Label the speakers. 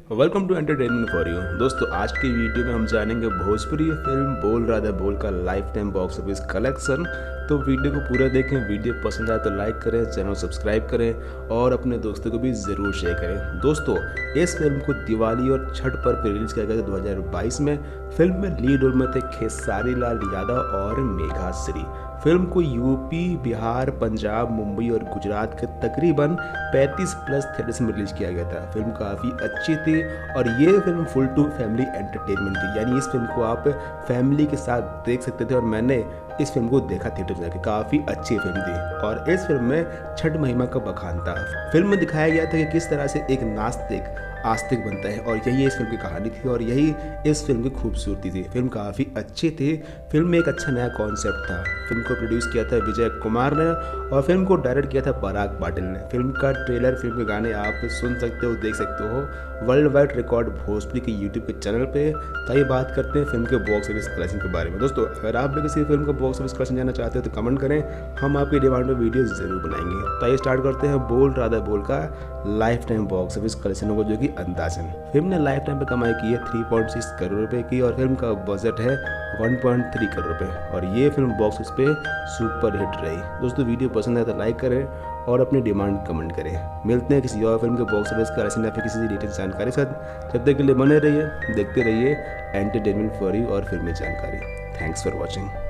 Speaker 1: Welcome to entertainment for you. दोस्तों आज की वीडियो में हम जानेंगे भोजपुरी फिल्म बोल राधा बोल का life time box office collection. तो वीडियो को पूरा देखें, वीडियो पसंद आए तो लाइक करें, चैनल सब्सक्राइब करें और अपने दोस्तों को भी ज़रूर शेयर करें। दोस्तों इस फिल्म को दिवाली और छठ पर रिलीज़ किया गया था 2022 में। फिल्म में लीड रोल में थे खेसारी लाल यादव और मेघा श्री। फिल्म को यूपी, बिहार, पंजाब, मुंबई और गुजरात के तकरीबन 35+ थिएटर्स में रिलीज किया गया था। फिल्म काफ़ी अच्छी थी और ये film full to family entertainment थी, यानी इस फिल्म को आप फैमिली के साथ देख सकते थे और मैंने इस फिल्म को देखा थिएटर में जाके। काफ़ी अच्छी फिल्म थी और इस फिल्म में छठ महिमा का बखान था। फिल्म में दिखाया गया था कि किस तरह से एक नास्तिक आस्तिक बनता है और यही इस फिल्म की कहानी थी और यही इस फिल्म की खूबसूरती थी। फिल्म काफ़ी अच्छी थी। फिल्म में एक अच्छा नया कॉन्सेप्ट था। फिल्म को प्रोड्यूस किया था विजय कुमार ने और फिल्म को डायरेक्ट किया था पराग पाटिल ने। फिल्म का ट्रेलर, फिल्म के गाने आप सुन सकते हो, देख सकते हो वर्ल्ड वाइड रिकॉर्ड भोजपुरी के यूट्यूब के चैनल पे। तो ये बात करते हैं फिल्म के बॉक्स ऑफिस कलेक्शन के बारे में। दोस्तों अगर आप भी किसी फिल्म का बॉक्स ऑफिस कलेक्शन जानना चाहते हो तो कमेंट करें, हम आपकी डिमांड में वीडियो ज़रूर बनाएंगे। तो ये स्टार्ट करते हैं बोल राधा बोल का life time box office collection को, जो कि अंदाजन फिल्म ने लाइफ टाइम पे कमाई की है 3.6 करोड़ रुपए की और फिल्म का बजट है 1.3 करोड़ रुपए और ये फिल्म बॉक्स ऑफिस पे सुपर हिट रही। दोस्तों वीडियो पसंद आए तो लाइक करें और अपनी डिमांड कमेंट करें। मिलते हैं किसी और फिल्म के बॉक्स ऑफिस कलेक्शन या फिर किसी डिटेल्स जानकारी के साथ। जब तक के लिए बने रहिए, देखते रहिए एंटरटेनमेंट फॉर यू और फिल्मी जानकारी। Thanks for watching.